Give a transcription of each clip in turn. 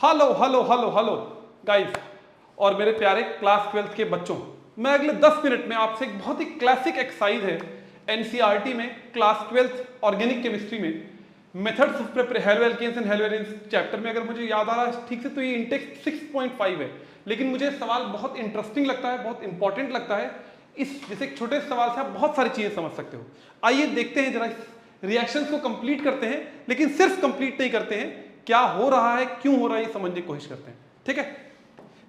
Hello hello hello hello guys और मेरे प्यारे क्लास 12th के बच्चों, मैं अगले 10 मिनट में आपसे एक बहुत ही क्लासिक एक्सरसाइज है एनसीईआरटी में क्लास 12th ऑर्गेनिक केमिस्ट्री में methods of haloalkanes and haloarenes chapter में, अगर मुझे याद आ रहा है ठीक से तो ये इंटेक्स 6.5 है, लेकिन मुझे सवाल बहुत इंटरेस्टिंग लगता है, बहुत इंपॉर्टेंट लगता है। इस जैसे एक छोटे सवाल से आप बहुत सारी चीजें समझ सकते हो। आइए देखते हैं जरा, रिएक्शंस को कंप्लीट करते हैं, लेकिन सिर्फ कंप्लीट नहीं करते हैं, क्या हो रहा है, क्यों हो रहा है, ये समझने की कोशिश करते हैं। ठीक है,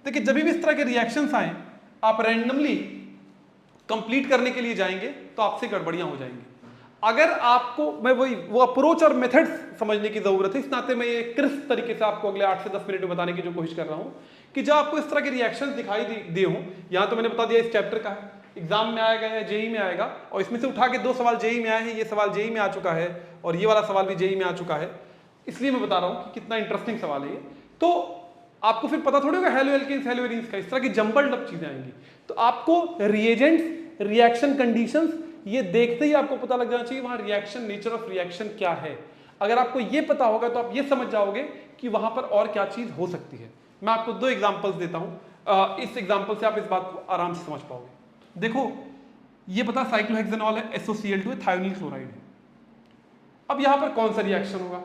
देखिए जब भी इस तरह के रिएक्शंस आए, आप रैंडमली कंप्लीट करने के लिए जाएंगे तो आपसे गड़बड़ियां हो जाएंगी। अगर आपको मैं वो अप्रोच और मेथड्स समझने की जरूरत है, इस नाते मैं ये क्रिस्प तरीके से आपको अगले 8 से 10 मिनट में बताने की जो कोशिश कर रहा हूं कि जब आपको इस तरह के रिएक्शंस दिखाई दिए हों, यहां तो मैंने बता दिया इस चैप्टर का है, एग्जाम में आएगा या जेई में आएगा, और इसमें से उठा के 2 सवाल जेई में आए हैं, ये सवाल जेई में आ चुका है और ये वाला सवाल भी जेई में आ चुका है, इसलिए मैं बता रहा हूं कि कितना इंटरेस्टिंग सवाल है ये। तो आपको फिर पता थोड़ी होगा हेलो एल्केन्स हेलो एरीन्स का, इस तरह की जंबल्ड अप चीजें आएंगी, तो आपको रिएजेंट्स, रिएक्शन कंडीशंस, ये देखते ही आपको पता लग जाना चाहिए वहां रिएक्शन, नेचर ऑफ रिएक्शन क्या है। अगर आपको ये पता होगा तो आप ये समझ जाओगे कि वहां पर और क्या चीज हो सकती है। मैं आपको 2 एग्जांपल्स देता हूं, इस एग्जांपल से आप इस बात को आराम से समझ पाओगे। देखो ये पता साइक्लोहेक्सेनॉल है, SOCl2 है, थायोनिल क्लोराइड है। अब यहां पर कौन सा रिएक्शन होगा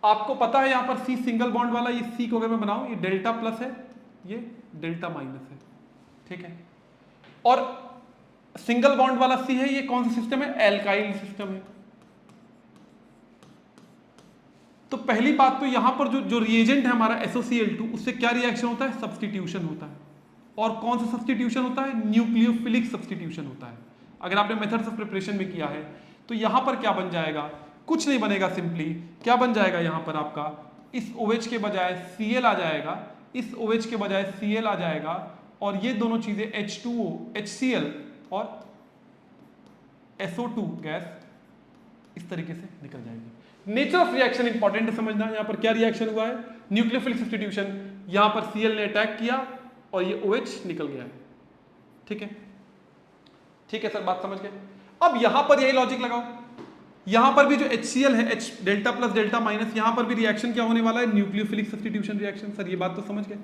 आपको पता है, यहां पर C सिंगल बॉन्ड वाला, ये C को अगर मैं बनाऊं, ये डेल्टा प्लस है, ये डेल्टा माइनस है, ठीक है, और सिंगल बॉन्ड वाला C है, ये कौन सा सिस्टम है, एल्काइल सिस्टम है। तो पहली बात तो यहां पर जो रिएजेंट है हमारा SOCl2, उससे क्या रिएक्शन होता है, सब्स्टिट्यूशन होता है। और कौन सा सब्स्टिट्यूशन होता है, न्यूक्लियोफिलिक सब्स्टिट्यूशन होता है। अगर आपने मेथड्स ऑफ प्रिपरेशन में किया है तो यहां पर क्या बन जाएगा, कुछ नहीं बनेगा, सिंपली क्या बन जाएगा, यहां पर आपका इस OH के बजाय Cl आ जाएगा, इस OH के बजाय Cl आ जाएगा, और ये दोनों चीजें H2O, HCl और SO2 गैस इस तरीके से निकल जाएगी। नेचर ऑफ रिएक्शन इंपॉर्टेंट है समझना। यहां पर क्या रिएक्शन हुआ है, न्यूक्लियोफिलिक सब्स्टिट्यूशन, यहां पर Cl ने अटैक किया और ये OH निकल गया है, ठीक है, ठीक है सर, बात समझ गए। अब यहां पर यही लॉजिक लगाओ, यहां पर भी जो HCl है, H delta plus delta minus, यहां पर भी रिएक्शन क्या होने वाला है, न्यूक्लियोफिलिक सब्स्टिट्यूशन रिएक्शन। सर ये बात तो समझ गए।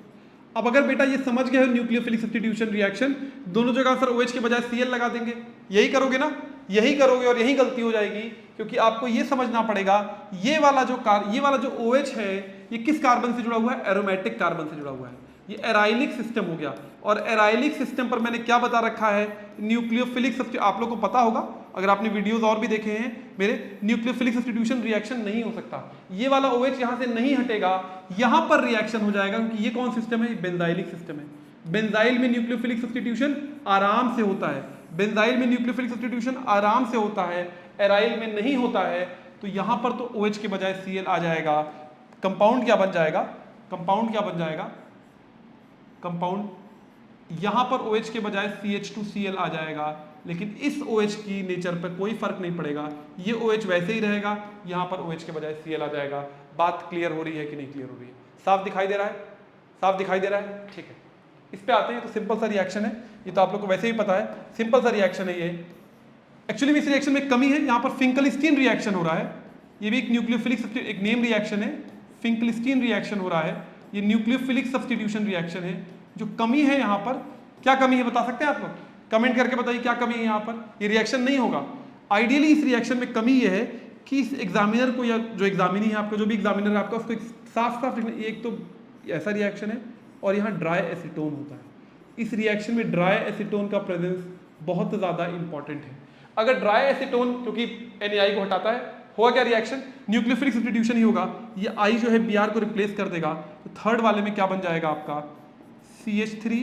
अब अगर बेटा ये समझ गए हो न्यूक्लियोफिलिक सब्स्टिट्यूशन रिएक्शन, दोनों जगह सर OH के बजाय Cl लगा देंगे, यही करोगे ना, यही करोगे और यही गलती हो जाएगी, क्योंकि आपको ये समझना पड़ेगा ये वाला जो OH है ये किस कार्बन से जुड़ा हुआ है, एरोमेटिक कार्बन से जुड़ा हुआ है, ये एराइलिक सिस्टम हो गया। और एराइलिक सिस्टम पर मैंने क्या बता रखा है, न्यूक्लियोफिलिक सब्स्टिट्यूशन, आप लोगों को पता होगा अगर आपने वीडियोस और भी देखे हैं मेरे, न्यूक्लियोफिलिक सब्स्टिट्यूशन रिएक्शन नहीं हो सकता, ये वाला OH यहां से नहीं हटेगा, यहां पर रिएक्शन हो जाएगा, क्योंकि ये कौन सिस्टम है, बेंजाइलिक सिस्टम है। बेंजाइल में न्यूक्लियोफिलिक सब्स्टिट्यूशन आराम से होता है, बेंजाइल में न्यूक्लियोफिलिक सब्स्टिट्यूशन आराम से होता है, एराइल में नहीं होता है। तो यहां पर तो OH के बजाय Cl आ जाएगा, कंपाउंड क्या बन जाएगा, कंपाउंड क्या बन जाएगा, कंपाउंड यहां पर OH के बजाय CH2Cl आ जाएगा, लेकिन इस OH की नेचर पर कोई फर्क नहीं पड़ेगा, ये OH वैसे ही रहेगा, यहां पर OH के बजाय Cl आ जाएगा। बात क्लियर हो रही है कि नहीं क्लियर हो रही है, साफ दिखाई दे रहा है, साफ दिखाई दे रहा है, ठीक है। इस पे आते हैं, तो सिंपल सा रिएक्शन है, ये तो आप लोग को वैसे ही पता है, सिंपल सा रिएक्शन है ये। एक्चुअली इस रिएक्शन में कमी है, यहां पर फिंकलस्टीन रिएक्शन हो रहा है, ये भी एक न्यूक्लियोफिलिक एक नेम रिएक्शन है, फिंकलस्टीन रिएक्शन हो रहा है, ये न्यूक्लियोफिलिक सब्स्टिट्यूशन रिएक्शन है। जो कमी है यहाँ पर, क्या कमी है बता सकते हैं आप लोग, कमेंट करके बताइए क्या कमी है यहाँ पर। ये रिएक्शन नहीं होगा, आइडियली इस रिएक्शन में कमी ये है कि इस एग्जामिनर को, या जो एग्जामिनी है आपका, जो भी एग्जामिनर है आपका, उसको साफ साफ लिखना, एक तो ऐसा रिएक्शन है और यहाँ ड्राई एसीटोन होता है। इस रिएक्शन में ड्राई एसीटोन का प्रेजेंस बहुत ज़्यादा इंपॉर्टेंट है। अगर ड्राई एसीटोन, क्योंकि NaI को हटाता है, होगा क्या रिएक्शन, न्यूक्लियोफिलिक सब्स्टिट्यूशन ही होगा, ये I जो है Br को रिप्लेस कर देगा, तो थर्ड वाले में क्या बन जाएगा आपका, CH3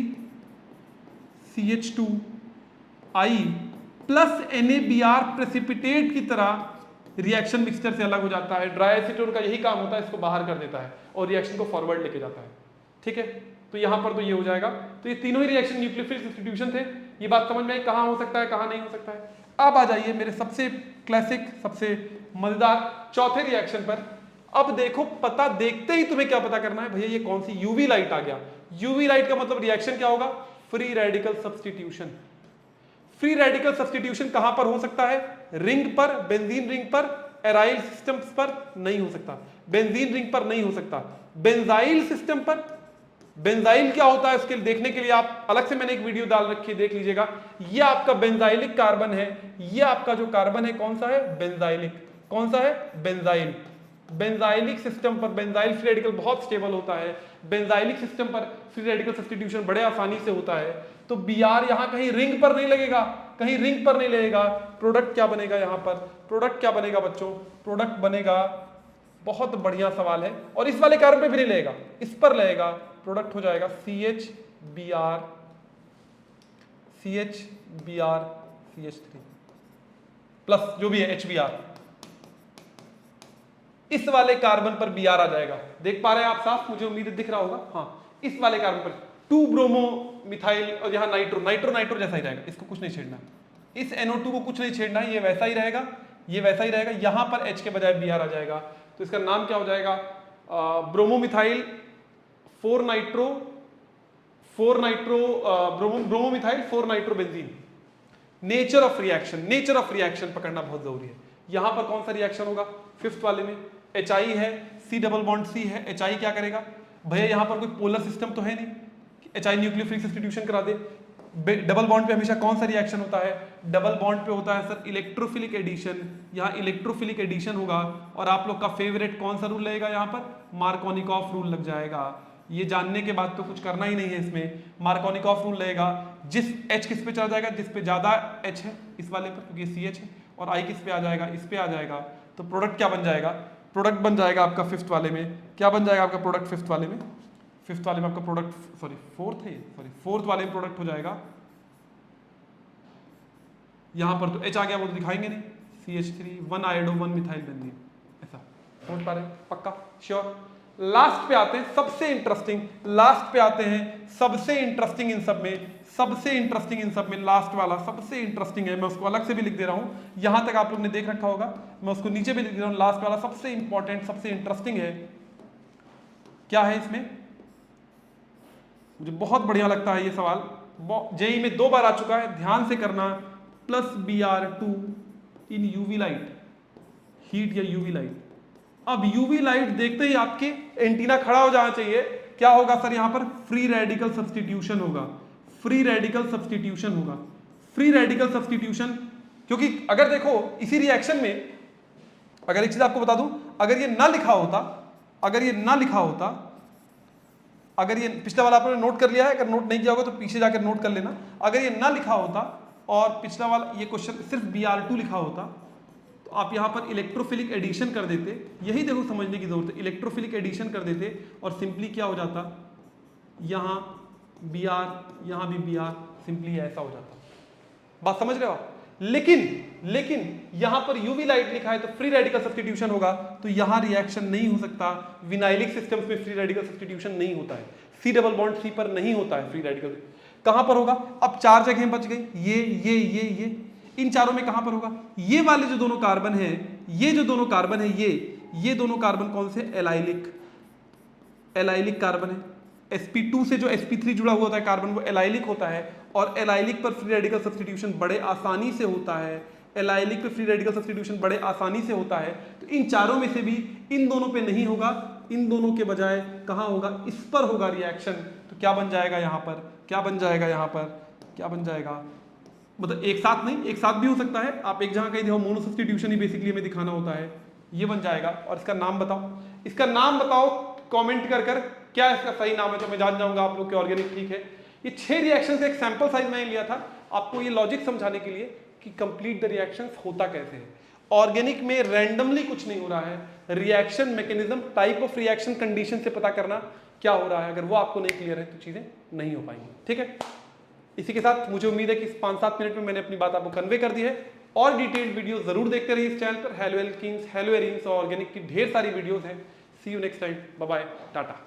CH2 I plus NaBr precipitate की तरह रिएक्शन मिक्सचर से अलग हो जाता है। ड्राई एसीटोन का यही काम होता है, इसको बाहर कर देता है और रिएक्शन को फॉरवर्ड लेके जाता है, ठीक है। तो यहां पर तो ये हो जाएगा, तो ये तीनों ही रिएक्शन न्यूक्लियोफिलिक सब्स्टिट्यूशन थे। ये बात समझ में आई कहां हो सकता है कहां नहीं हो सकता है। अब आ जाइए मेरे सबसे क्लासिक, सबसे मजेदार चौथे रिएक्शन पर। अब देखो, पता देखते ही तुम्हें क्या पता करना है, भैया ये कौन सी यूवी लाइट आ गया। यूवी लाइट का मतलब रिएक्शन क्या होगा, free radical substitution. Free radical substitution कहां पर हो सकता है, रिंग पर, बेंजीन रिंग पर, एराइल सिस्टम्स पर नहीं हो सकता, बेंजीन रिंग पर नहीं हो सकता। बेंजाइल सिस्टम पर, बेंजाइल क्या होता है उसके देखने के लिए आप अलग से मैंने एक वीडियो डाल रखी है, देख लीजिएगा। ये आपका बेंजाइलिक कार्बन है, ये आपका जो कार्बन है कौन सा है, बेंजाइलिक। कौन सा है, बेंजाइल। बेंजाइलिक सिस्टम पर बेंजाइल फ्री रेडिकल बहुत स्टेबल होता है, बेंजाइलिक सिस्टम पर फ्री रेडिकल सब्स्टिट्यूशन बड़े आसानी से होता है। तो Br यहां कहीं रिंग पर नहीं लगेगा, कहीं रिंग पर नहीं लगेगा। प्रोडक्ट क्या बनेगा यहां पर, प्रोडक्ट क्या बनेगा बच्चों, प्रोडक्ट बनेगा, बहुत बढ़िया सवाल है, और इस वाले कार्बन पे भी नहीं लगेगा, इस पर लगेगा, प्रोडक्ट हो जाएगा CH Br CH3 प्लस जो भी है HBr। इस वाले कार्बन पर Br आ जाएगा, देख पा रहे हैं आप साफ, मुझे उम्मीद है दिख रहा होगा। हाँ, इस वाले कार्बन पर 2 ब्रोमो मिथाइल, और यहाँ नाइट्रो, नाइट्रो जैसा ही रहेगा, इसको कुछ नहीं छेड़ना, इस NO2 को कुछ नहीं छेड़ना है, ये वैसा ही रहेगा, ये वैसा ही रहेगा। यहां पर H के बजाय Br आ जाएगा, तो इसका नाम क्या हो जाएगा, bromomethyl 4 nitro bromomethyl 4 nitrobenzene. Nature of reaction पकड़ना बहुत जरूरी है। यहां पर कौन सा रिएक्शन होगा, 5th वाले में HI है, C डबल बॉन्ड C है, HI क्या करेगा भैया, यहां पर कोई पोलर सिस्टम तो है नहीं, HI न्यूक्लियोफिलिक सब्स्टिट्यूशन करा दे। डबल बॉन्ड पे हमेशा कौन सा रिएक्शन होता है, डबल बॉन्ड पे होता है सर इलेक्ट्रोफिलिक एडिशन, यहाँ इलेक्ट्रोफिलिक एडिशन होगा। और आप लोग का फेवरेट कौन सा रूल लगेगा यहाँ पर, मार्कोनिकॉफ रूल लग जाएगा। ये जानने के बाद तो कुछ करना ही नहीं है इसमें, मार्कोनिकॉफ रूल लगेगा। जिस H किस पे चला जाएगा, जिस पे ज्यादा H है इस वाले पर, क्योंकि CH है, और I किस पे आ जाएगा, इस पे आ जाएगा। तो प्रोडक्ट क्या बन जाएगा, प्रोडक्ट बन जाएगा आपका 5th वाले में, क्या बन जाएगा आपका प्रोडक्ट 5th वाले में, 5th वाले में आपका प्रोडक्ट, सॉरी 4th वाले में प्रोडक्ट हो जाएगा, यहां पर तो H आ गया वो तो दिखाएंगे नहीं, CH3 1 आयोडो 1 मिथाइल बेंजीन, ऐसा समझ पा रहे हैं, पक्का श्योर। लास्ट पे आते हैं, सबसे इंटरेस्टिंग, लास्ट पे आते हैं, सबसे इंटरेस्टिंग इन सब में, सबसे इंटरेस्टिंग इन सब में लास्ट वाला सबसे इंटरेस्टिंग है। मैं उसको अलग से भी लिख दे रहा हूं, यहां तक आप लोग ने देख रखा होगा, मैं उसको नीचे भी लिख दे रहा हूं। लास्ट वाला सबसे इंपॉर्टेंट, सबसे इंटरेस्टिंग है, क्या है इसमें, मुझे बहुत बढ़िया लगता है ये सवाल, जेई में 2 बार आ चुका है, ध्यान से करना। प्लस Br2 इन यूवी लाइट, हीट या यूवी लाइट। अब यूवी लाइट देखते ही आपके एंटीना खड़ा हो जाना चाहिए, क्या होगा सर यहाँ पर, फ्री रेडिकल सब्स्टिट्यूशन होगा, फ्री रेडिकल सब्स्टिट्यूशन होगा, फ्री रेडिकल सब्स्टिट्यूशन। क्योंकि अगर देखो इसी रिएक्शन में, अगर एक चीज आपको बता दूं, अगर ये ना लिखा होता, अगर ये ना लिखा होता, अगर ये पिछला वाला आपने नोट कर लिया है, अगर नोट नहीं किया होगा तो पीछे जाकर नोट कर लेना। अगर ये ना लिखा होता और पिछला वाला ये क्वेश्चन सिर्फ Br2 लिखा होता, तो आप यहाँ पर इलेक्ट्रोफिलिक एडिशन कर देते, यही देखो समझने की जरूरत है, इलेक्ट्रोफिलिक एडिशन कर देते और सिंपली क्या हो जाता, यहाँ Br, यहाँ भी Br, सिंपली ऐसा हो जाता। बात समझ रहे हो आप? लेकिन यहां पर यूवी लाइट लिखा है तो फ्री रेडिकल सब्स्टिट्यूशन होगा, तो यहां रिएक्शन नहीं हो सकता। विनाइलिक सिस्टम्स में फ्री रेडिकल सब्स्टिट्यूशन नहीं होता है, C डबल बॉन्ड C पर नहीं होता है फ्री रेडिकल। कहां पर होगा, अब 4 जगह बच गई, ये इन चारों में कहां पर होगा, ये वाले जो दोनों कार्बन है, ये जो दोनों कार्बन है, ये दोनों कार्बन कौन से, एलाइलिक कार्बन है। sp2 से जो sp3 जुड़ा हुआ होता है कार्बन, वो एलाइलिक होता है, और एलाइलिक पर फ्री रेडिकल सब्स्टिट्यूशन बड़े आसानी से होता है, एलाइलिक पे फ्री रेडिकल सब्स्टिट्यूशन बड़े आसानी से होता है। तो इन चारों में से भी इन दोनों पे नहीं होगा, इन दोनों के बजाय कहां होगा, इस पर होगा रिएक्शन। तो क्या बन जाएगा यहाँ पर, क्या बन जाएगा यहाँ पर, क्या बन जाएगा, मतलब एक साथ नहीं, एक साथ भी हो सकता है, आप एक जगह कहीं देखो मोनो सब्स्टिट्यूशन ही बेसिकली हमें दिखाना होता है, ये बन जाएगा। और इसका नाम बताओ, इसका नाम बताओ कमेंट कर क्या इसका सही नाम है, तो मैं जान जाऊंगा आप लोग के ऑर्गेनिक ठीक है। ये 6 रिएक्शन का एक सैंपल साइज मैंने लिया था आपको ये लॉजिक समझाने के लिए कि कंप्लीट द रिएक्शंस होता कैसे है। ऑर्गेनिक में रैंडमली कुछ नहीं हो रहा है, reaction mechanism, type of reaction, condition से पता करना क्या हो रहा है। अगर वो आपको नहीं क्लियर है तो चीजें नहीं हो पाएंगी, ठीक है। इसी के साथ मुझे उम्मीद है कि इस 5-7 मिनट में मैंने अपनी बात आपको कन्वे कर दी है। और डिटेल्ड वीडियो जरूर देखते रहिए इस चैनल पर। हेलो एल्कीन्स, हेलो एरीन्स और ऑर्गेनिक की ढेर सारी वीडियोस हैं। See you next time, bye bye, Tata.